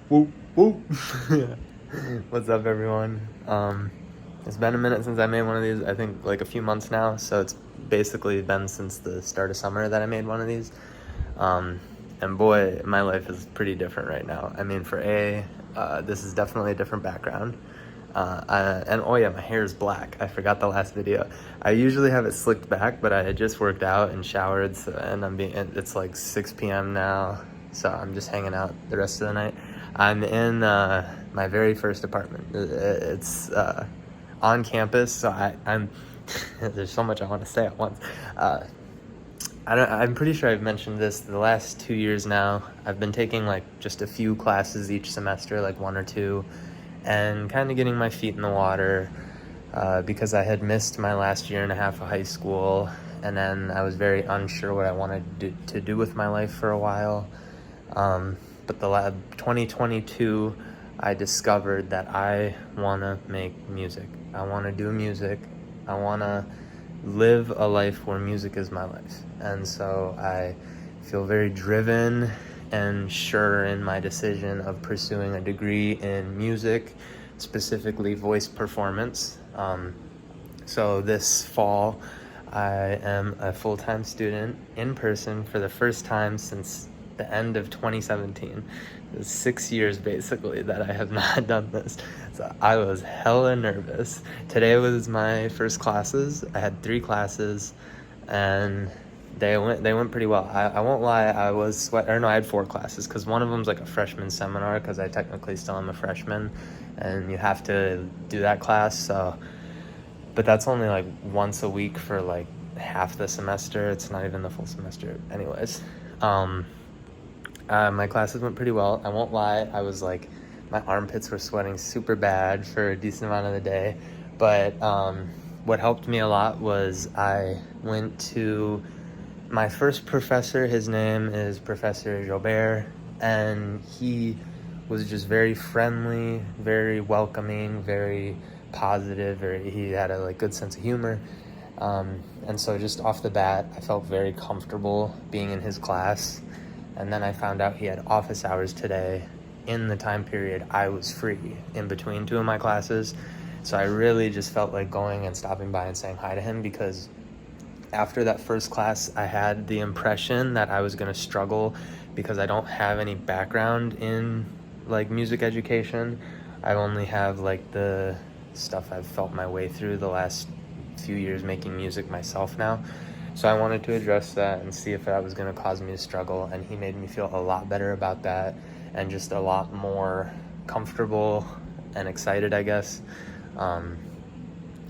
Whoop, whoop. What's up, everyone? It's been a minute since I made one of these. I think like a few months now. So it's basically been since the start of summer that I made one of these. And boy, my life is pretty different right now. I mean, this is definitely a different background. And oh yeah, my hair is black. I forgot the last video. I usually have it slicked back, but I had just worked out and showered, and it's like 6 p.m. now, so I'm just hanging out the rest of the night. I'm in my very first apartment. It's on campus, so I'm there's so much I want to say at once. I'm pretty sure I've mentioned this the last 2 years now. I've been taking like just a few classes each semester, like one or two, and kind of getting my feet in the water because I had missed my last year and a half of high school, and then I was very unsure what I wanted to do with my life for a while. But 2022, I discovered that I want to make music. I want to do music. I want to live a life where music is my life. And so I feel very driven and sure in my decision of pursuing a degree in music, specifically voice performance. So this fall, I am a full-time student in person for the first time since the end of 2017. It's 6 years basically that I have not done this. So I was hella nervous. Today was my first classes. I had 3 classes and they went pretty well. I won't lie, I had 4 classes because one of them's like a freshman seminar because I technically still am a freshman and you have to do that class. So, but that's only like once a week for like half the semester. It's not even the full semester anyways. My classes went pretty well. I won't lie, I was like, my armpits were sweating super bad for a decent amount of the day. But what helped me a lot was I went to my first professor. His name is Professor Jobert, and he was just very friendly, very welcoming, very positive. He had a good sense of humor. And so just off the bat, I felt very comfortable being in his class. And then I found out he had office hours today in the time period I was free in between 2 of my classes. So I really just felt like going and stopping by and saying hi to him, because after that first class, I had the impression that I was going to struggle because I don't have any background in like music education. I only have like the stuff I've felt my way through the last few years making music myself now. So I wanted to address that and see if that was going to cause me to struggle, and he made me feel a lot better about that and just a lot more comfortable and excited, I guess. And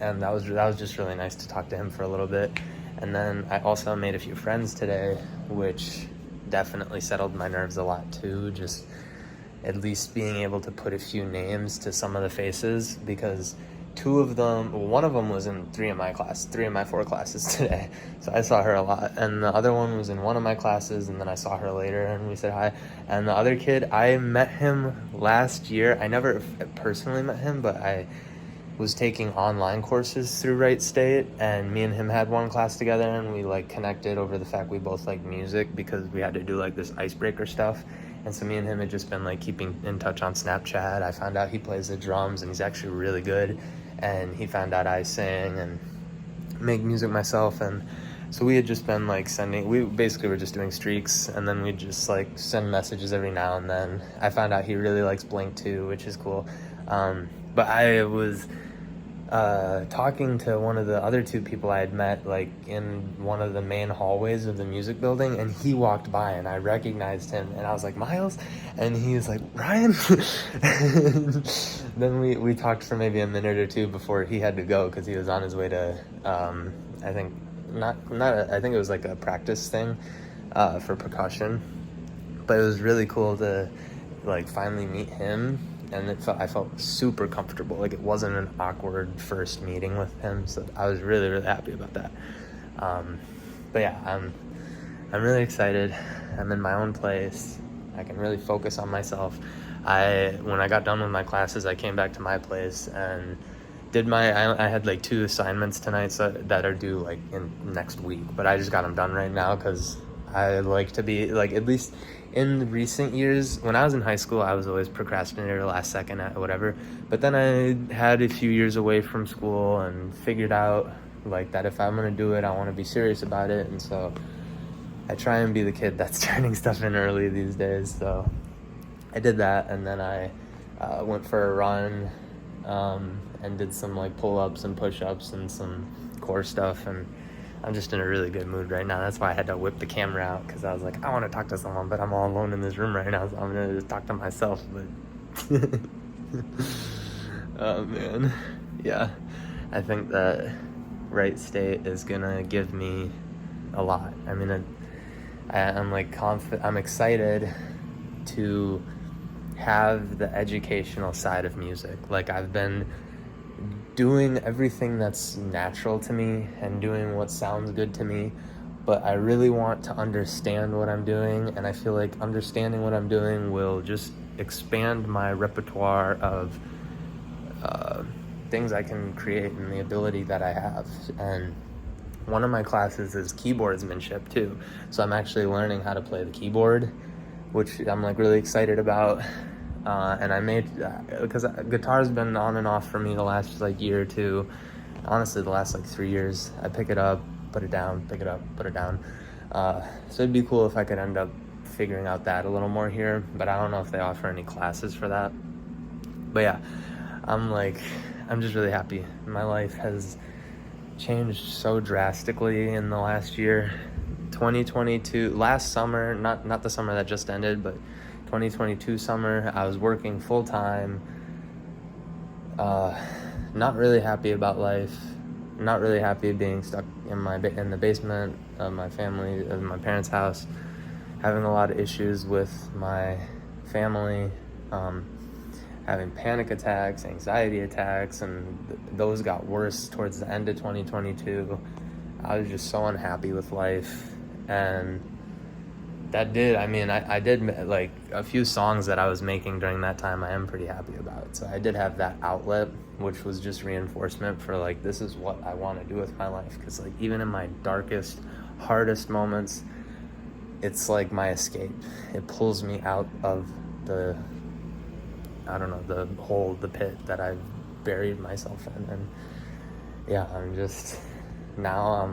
that was just really nice to talk to him for a little bit. And then I also made a few friends today, which definitely settled my nerves a lot too, just at least being able to put a few names to some of the faces, because one of them was in 3 of my 4 classes today, so I saw her a lot, and the other one was in one of my classes, and then I saw her later and we said hi. And the other kid, I met him last year. I never personally met him, but I was taking online courses through Wright State, and me and him had one class together, and we connected over the fact we both like music because we had to do this icebreaker stuff. And so me and him had just been keeping in touch on Snapchat. I found out he plays the drums and he's actually really good, and he found out I sing and make music myself. And so we had just been we basically were just doing streaks, and then we just send messages every now and then. I found out he really likes Blink too, which is cool. But I was talking to one of the other 2 people I had met in one of the main hallways of the music building, and he walked by and I recognized him, and I was like, Miles? And he was like, Ryan? Then we talked for maybe a minute or 2 before he had to go because he was on his way to I think it was a practice thing for percussion. But it was really cool to finally meet him, and I felt super comfortable. It wasn't an awkward first meeting with him, so I was really, really happy about that. But yeah, I'm really excited. I'm in my own place. I can really focus on myself. When I got done with my classes, I came back to my place and I had 2 assignments tonight that are due in next week, but I just got them done right now because I like to be at least in recent years, when I was in high school, I was always procrastinator last second at whatever. But then I had a few years away from school and figured out like that if I'm gonna do it, I want to be serious about it. And so I try and be the kid that's turning stuff in early these days. So I did that, and then I went for a run and did some like pull-ups and push-ups and some core stuff, and I'm just in a really good mood right now. That's why I had to whip the camera out, because I was like, I want to talk to someone, but I'm all alone in this room right now, so I'm gonna just talk to myself. But oh man, yeah, I think that right state is gonna give me a lot. I mean, I'm like confident, I'm excited to have the educational side of music. Like, I've been doing everything that's natural to me and doing what sounds good to me, but I really want to understand what I'm doing, and I feel like understanding what I'm doing will just expand my repertoire of things I can create and the ability that I have. And one of my classes is keyboardsmanship too, so I'm actually learning how to play the keyboard, which I'm like really excited about. And I made, because guitar's been on and off for me the last like year or two, honestly the last like 3 years. I pick it up, put it down, pick it up, put it down. So it'd be cool if I could end up figuring out that a little more here, but I don't know if they offer any classes for that. But yeah, I'm just really happy. My life has changed so drastically in the last year. 2022, last summer, not the summer that just ended, but 2022 summer, I was working full time, not really happy about life, not really happy being stuck in the basement of my parents' house, having a lot of issues with my family, having panic attacks, anxiety attacks, and those got worse towards the end of 2022. I was just so unhappy with life, and I did like a few songs that I was making during that time I am pretty happy about. So I did have that outlet, which was just reinforcement for like, this is what I want to do with my life. Because like, even in my darkest, hardest moments, it's like my escape. It pulls me out of the the pit that I've buried myself in. And yeah, I'm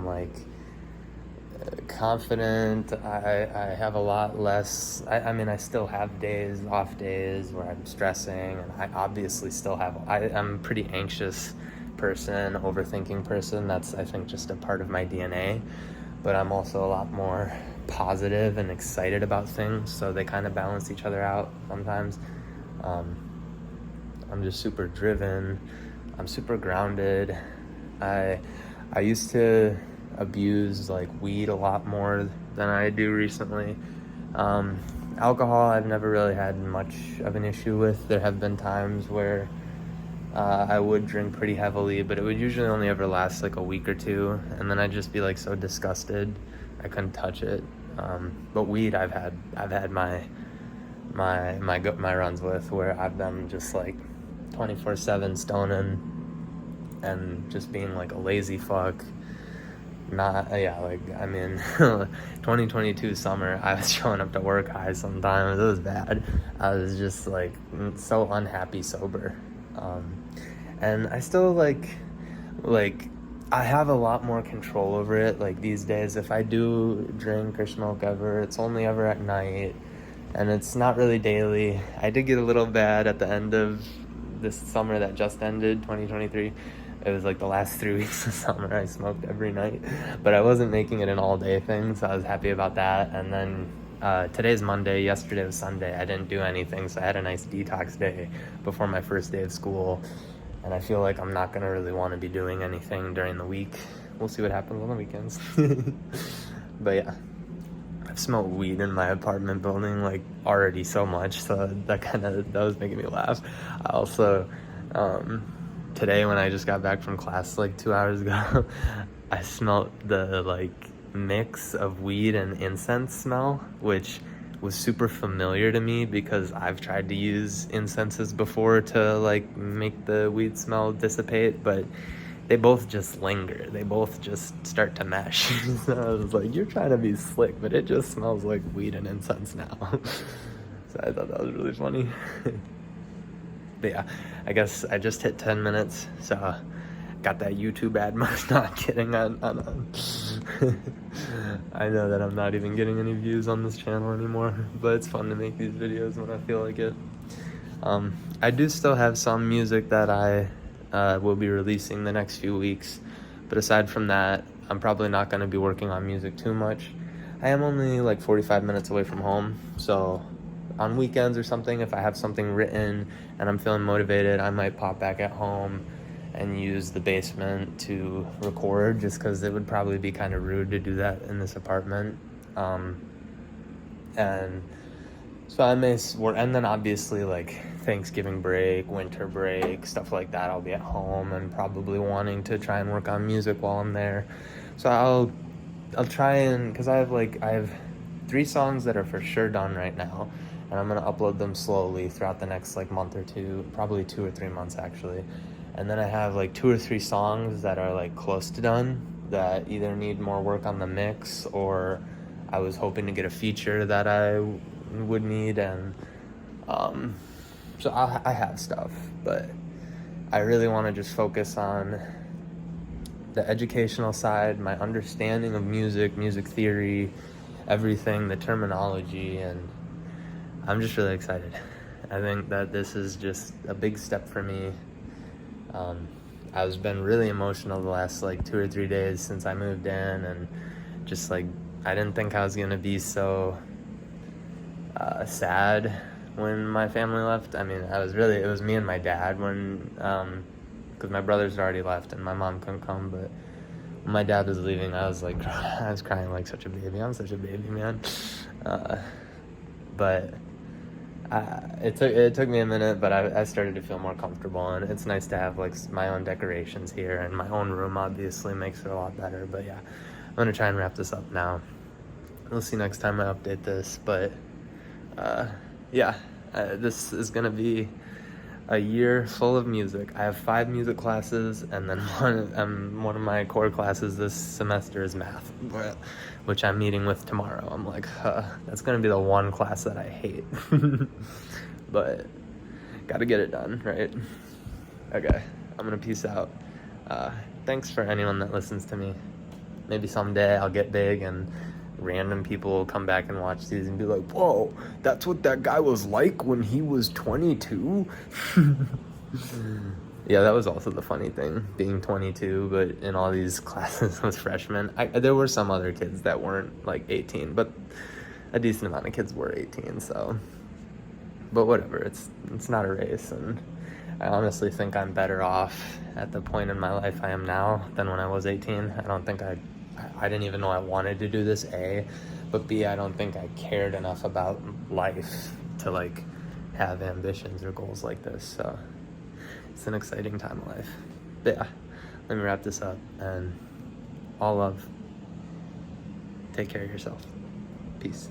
like confident. I have a lot less, I still have off days where I'm stressing, and I obviously still I'm a pretty anxious person, overthinking person. That's, I think, just a part of my DNA, but I'm also a lot more positive and excited about things, so they kind of balance each other out sometimes. I'm just super driven. I'm super grounded. I used to abuse like weed a lot more than I do recently. Alcohol, I've never really had much of an issue with. There have been times where I would drink pretty heavily, but it would usually only ever last like a week or two, and then I'd just be like so disgusted I couldn't touch it. But weed, I've had my runs with, where I've been just like 24/7 stoning and just being like a lazy fuck. 2022 summer, I was showing up to work high sometimes. It was bad. I was just like so unhappy sober. And I still like I have a lot more control over it. Like these days, if I do drink or smoke ever, it's only ever at night, and it's not really daily. I did get a little bad at the end of this summer that just ended, 2023. It was like the last 3 weeks of summer I smoked every night, but I wasn't making it an all-day thing, so I was happy about that. And then today's Monday, yesterday was Sunday. I didn't do anything, so I had a nice detox day before my first day of school, and I feel like I'm not going to really want to be doing anything during the week. We'll see what happens on the weekends. But yeah, I've smoked weed in my apartment building like already so much, so that was making me laugh. I also today, when I just got back from class like 2 hours ago, I smelled the like mix of weed and incense smell, which was super familiar to me because I've tried to use incenses before to like make the weed smell dissipate, but they both just linger. They both just start to mesh. So I was like, you're trying to be slick, but it just smells like weed and incense now. So I thought that was really funny. But yeah, I guess I just hit 10 minutes, so got that YouTube ad mark. Not kidding. I know that I'm not even getting any views on this channel anymore, but it's fun to make these videos when I feel like it. I do still have some music that I will be releasing the next few weeks, but aside from that, I'm probably not going to be working on music too much. I am only like 45 minutes away from home, so on weekends or something, if I have something written and I'm feeling motivated, I might pop back at home and use the basement to record, just because it would probably be kind of rude to do that in this apartment. And so I may, and then obviously like Thanksgiving break, winter break, stuff like that, I'll be at home and probably wanting to try and work on music while I'm there. So I'll try and, because I have 3 songs that are for sure done right now, and I'm gonna upload them slowly throughout the next like month or two, probably 2 or 3 months actually. And then I have like 2 or 3 songs that are like close to done that either need more work on the mix, or I was hoping to get a feature that I would need. And so I have stuff, but I really want to just focus on the educational side, my understanding of music theory, everything, the terminology, and I'm just really excited. I think that this is just a big step for me. I've been really emotional the last like 2 or 3 days since I moved in, and just like I didn't think I was gonna be so sad when my family left. I mean, it was me and my dad when, because my brothers had already left and my mom couldn't come, but when my dad was leaving, I was crying like such a baby. I'm such a baby, man. But it took me a minute, but I started to feel more comfortable, and it's nice to have like my own decorations here, and my own room obviously makes it a lot better. But yeah, I'm gonna try and wrap this up now. We'll see next time I update this, but yeah, this is gonna be a year full of music. I have 5 music classes, and then one of my core classes this semester is math, which I'm meeting with tomorrow. I'm like, that's gonna be the one class that I hate. But gotta get it done, right? Okay, I'm gonna peace out. Thanks for anyone that listens to me. Maybe someday I'll get big and random people will come back and watch these and be like, whoa, that's what that guy was like when he was 22? Yeah, that was also the funny thing, being 22, but in all these classes with freshmen. There were some other kids that weren't like 18, but a decent amount of kids were 18, so. But whatever, it's not a race, and I honestly think I'm better off at the point in my life I am now than when I was 18. I don't think I didn't even know I wanted to do this, A, but B, I don't think I cared enough about life to like have ambitions or goals like this. So it's an exciting time of life. But yeah, let me wrap this up, and all love. Take care of yourself. Peace.